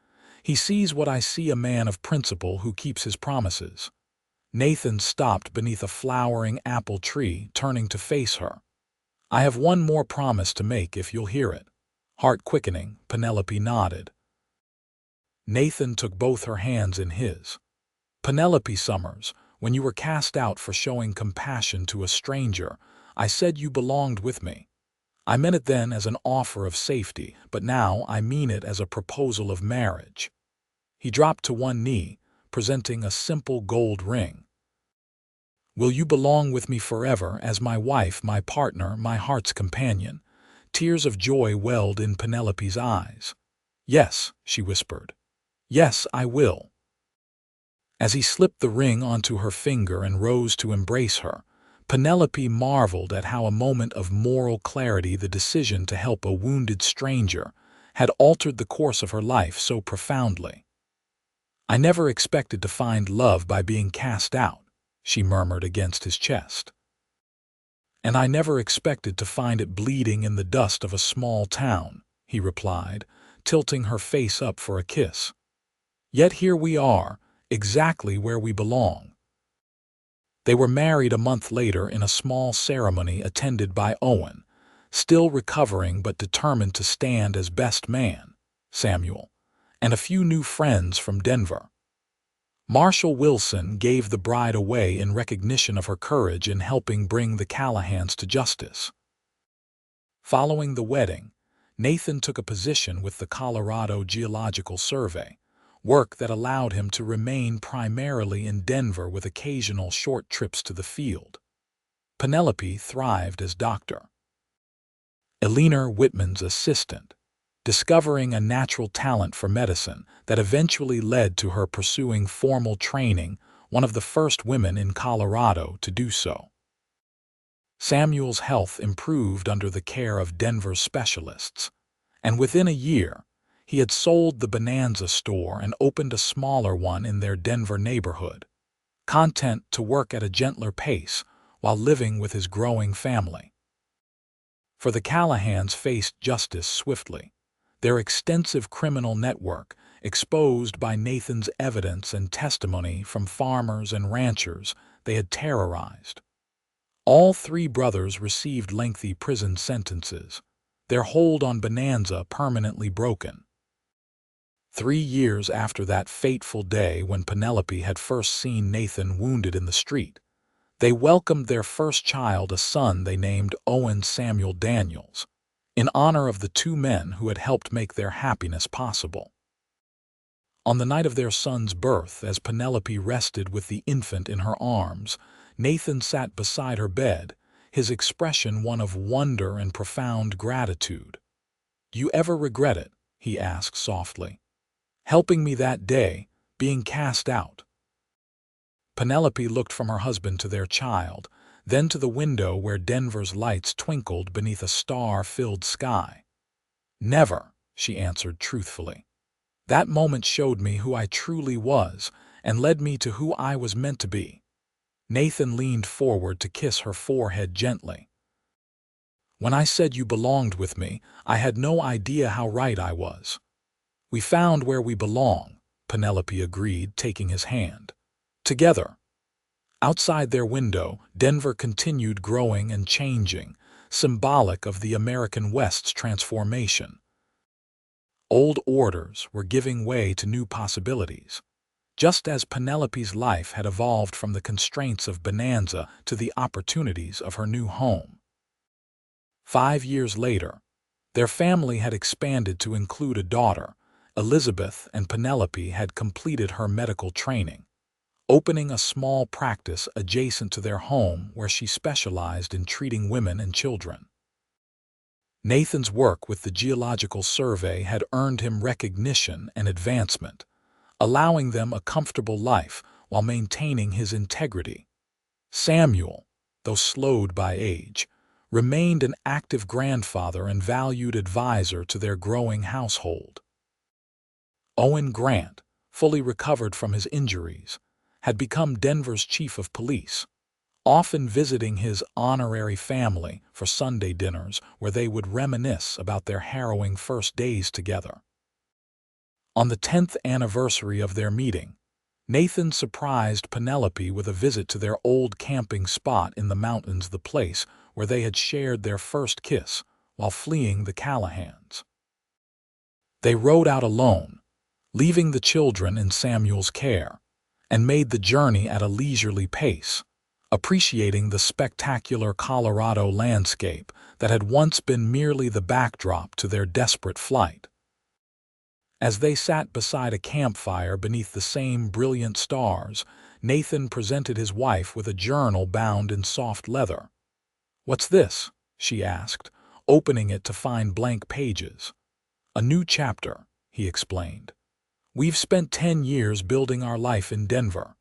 "He sees what I see, a man of principle who keeps his promises." Nathan stopped beneath a flowering apple tree, turning to face her. "I have one more promise to make if you'll hear it." Heart quickening, Penelope nodded. Nathan took both her hands in his. "Penelope Summers, when you were cast out for showing compassion to a stranger, I said you belonged with me. I meant it then as an offer of safety, but now I mean it as a proposal of marriage." He dropped to one knee, presenting a simple gold ring. "Will you belong with me forever as my wife, my partner, my heart's companion?" Tears of joy welled in Penelope's eyes. "Yes," she whispered. "Yes, I will." As he slipped the ring onto her finger and rose to embrace her, Penelope marveled at how a moment of moral clarity, the decision to help a wounded stranger, had altered the course of her life so profoundly. "I never expected to find love by being cast out," she murmured against his chest. "And I never expected to find it bleeding in the dust of a small town," he replied, tilting her face up for a kiss. "Yet here we are, exactly where we belong." They were married a month later in a small ceremony attended by Owen, still recovering but determined to stand as best man, Samuel, and a few new friends from Denver. Marshall Wilson gave the bride away in recognition of her courage in helping bring the Callahans to justice. Following the wedding, Nathan took a position with the Colorado Geological Survey, work that allowed him to remain primarily in Denver with occasional short trips to the field. Penelope thrived as Dr. Eleanor Whitman's assistant, discovering a natural talent for medicine that eventually led to her pursuing formal training, one of the first women in Colorado to do so. Samuel's health improved under the care of Denver's specialists, and within a year, he had sold the Bonanza store and opened a smaller one in their Denver neighborhood, content to work at a gentler pace while living with his growing family. For the Callahans faced justice swiftly, their extensive criminal network exposed by Nathan's evidence and testimony from farmers and ranchers they had terrorized. All three brothers received lengthy prison sentences, their hold on Bonanza permanently broken. 3 years after that fateful day when Penelope had first seen Nathan wounded in the street, they welcomed their first child, a son they named Owen Samuel Daniels, in honor of the two men who had helped make their happiness possible. On the night of their son's birth, as Penelope rested with the infant in her arms, Nathan sat beside her bed, his expression one of wonder and profound gratitude. "Do you ever regret it?" he asked softly. "Helping me that day, being cast out?" Penelope looked from her husband to their child, then to the window where Denver's lights twinkled beneath a star-filled sky. "Never," she answered truthfully. "That moment showed me who I truly was and led me to who I was meant to be." Nathan leaned forward to kiss her forehead gently. "When I said you belonged with me, I had no idea how right I was." "We found where we belong," Penelope agreed, taking his hand. "Together." Outside their window, Denver continued growing and changing, symbolic of the American West's transformation. Old orders were giving way to new possibilities, just as Penelope's life had evolved from the constraints of Bonanza to the opportunities of her new home. 5 years later, their family had expanded to include a daughter. Elizabeth, and Penelope had completed her medical training, opening a small practice adjacent to their home where she specialized in treating women and children. Nathan's work with the Geological Survey had earned him recognition and advancement, allowing them a comfortable life while maintaining his integrity. Samuel, though slowed by age, remained an active grandfather and valued advisor to their growing household. Owen Grant, fully recovered from his injuries, had become Denver's chief of police, often visiting his honorary family for Sunday dinners where they would reminisce about their harrowing first days together. On the 10th anniversary of their meeting, Nathan surprised Penelope with a visit to their old camping spot in the mountains, the place where they had shared their first kiss while fleeing the Callahans. They rode out alone, leaving the children in Samuel's care, and made the journey at a leisurely pace, appreciating the spectacular Colorado landscape that had once been merely the backdrop to their desperate flight. As they sat beside a campfire beneath the same brilliant stars, Nathan presented his wife with a journal bound in soft leather. "What's this?" she asked, opening it to find blank pages. "A new chapter," he explained. "We've spent 10 years building our life in Denver.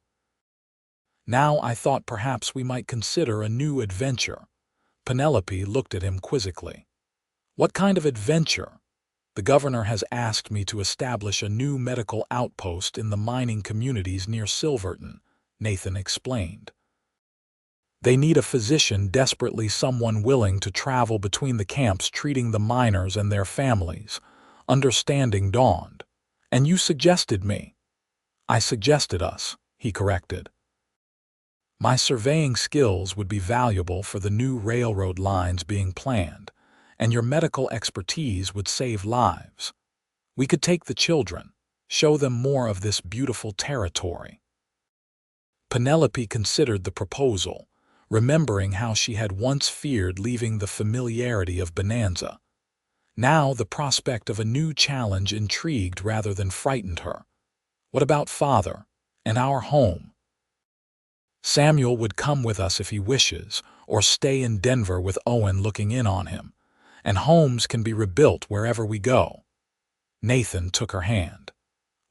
Now I thought perhaps we might consider a new adventure." Penelope looked at him quizzically. "What kind of adventure?" "The governor has asked me to establish a new medical outpost in the mining communities near Silverton," Nathan explained. "They need a physician desperately, someone willing to travel between the camps treating the miners and their families." Understanding dawned. "And you suggested me." "I suggested us," he corrected. "My surveying skills would be valuable for the new railroad lines being planned, and your medical expertise would save lives. We could take the children, show them more of this beautiful territory." Penelope considered the proposal, remembering how she had once feared leaving the familiarity of Bonanza. Now the prospect of a new challenge intrigued rather than frightened her. "What about Father and our home?" "Samuel would come with us if he wishes, or stay in Denver with Owen looking in on him, and homes can be rebuilt wherever we go." Nathan took her hand.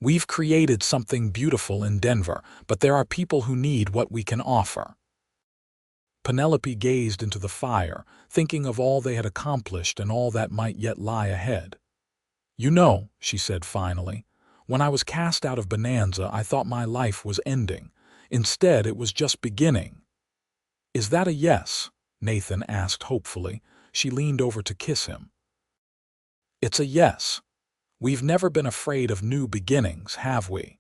"We've created something beautiful in Denver, but there are people who need what we can offer." Penelope gazed into the fire, thinking of all they had accomplished and all that might yet lie ahead. "You know," she said finally, "when I was cast out of Bonanza, I thought my life was ending. Instead, it was just beginning." "Is that a yes?" Nathan asked hopefully. She leaned over to kiss him. "It's a yes. We've never been afraid of new beginnings, have we?"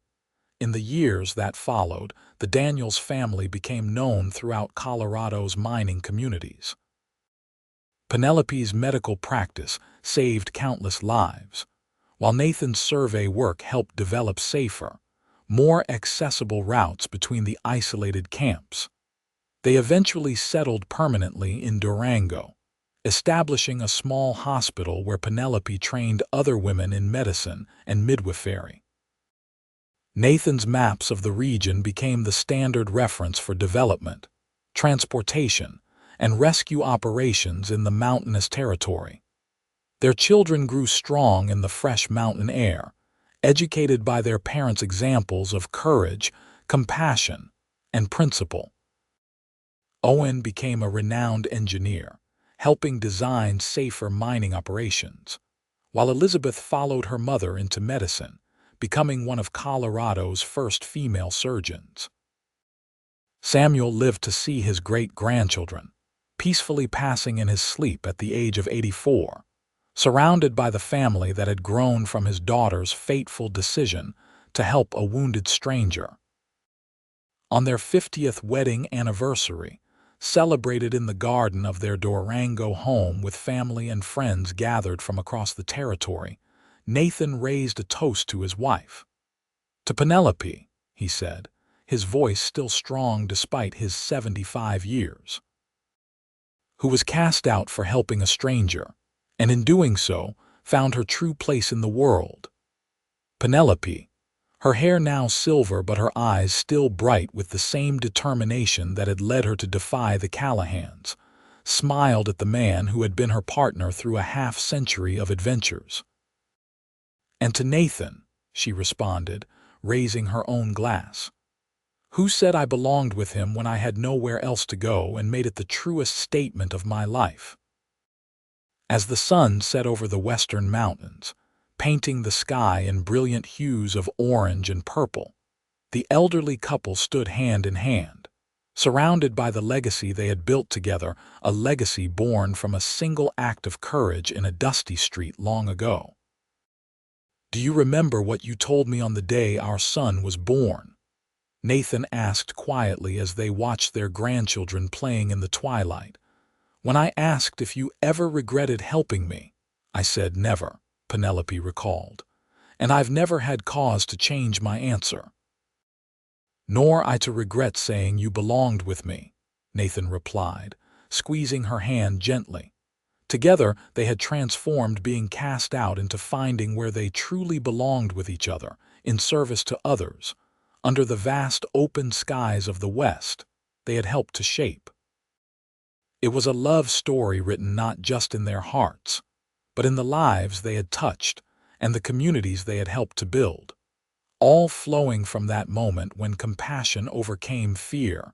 In the years that followed, the Daniels family became known throughout Colorado's mining communities. Penelope's medical practice saved countless lives, while Nathan's survey work helped develop safer, more accessible routes between the isolated camps. They eventually settled permanently in Durango, establishing a small hospital where Penelope trained other women in medicine and midwifery. Nathan's maps of the region became the standard reference for development, transportation, and rescue operations in the mountainous territory. Their children grew strong in the fresh mountain air, educated by their parents' examples of courage, compassion, and principle. Owen became a renowned engineer, helping design safer mining operations, while Elizabeth followed her mother into medicine, becoming one of Colorado's first female surgeons. Samuel lived to see his great-grandchildren, peacefully passing in his sleep at the age of 84, surrounded by the family that had grown from his daughter's fateful decision to help a wounded stranger. On their 50th wedding anniversary, celebrated in the garden of their Durango home with family and friends gathered from across the territory, Nathan raised a toast to his wife. "To Penelope," he said, his voice still strong despite his 75 years, "who was cast out for helping a stranger, and in doing so found her true place in the world." Penelope, her hair now silver but her eyes still bright with the same determination that had led her to defy the Callahans, smiled at the man who had been her partner through a half-century of adventures. "And to Nathan," she responded, raising her own glass, "who said I belonged with him when I had nowhere else to go and made it the truest statement of my life." As the sun set over the western mountains, painting the sky in brilliant hues of orange and purple, the elderly couple stood hand in hand, surrounded by the legacy they had built together, a legacy born from a single act of courage in a dusty street long ago. "Do you remember what you told me on the day our son was born?" Nathan asked quietly as they watched their grandchildren playing in the twilight. "When I asked if you ever regretted helping me, I said never," Penelope recalled, "and I've never had cause to change my answer." "Nor I to regret saying you belonged with me," Nathan replied, squeezing her hand gently. Together they had transformed being cast out into finding where they truly belonged with each other, in service to others, under the vast open skies of the West they had helped to shape. It was a love story written not just in their hearts, but in the lives they had touched and the communities they had helped to build, all flowing from that moment when compassion overcame fear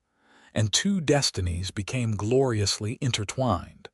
and two destinies became gloriously intertwined.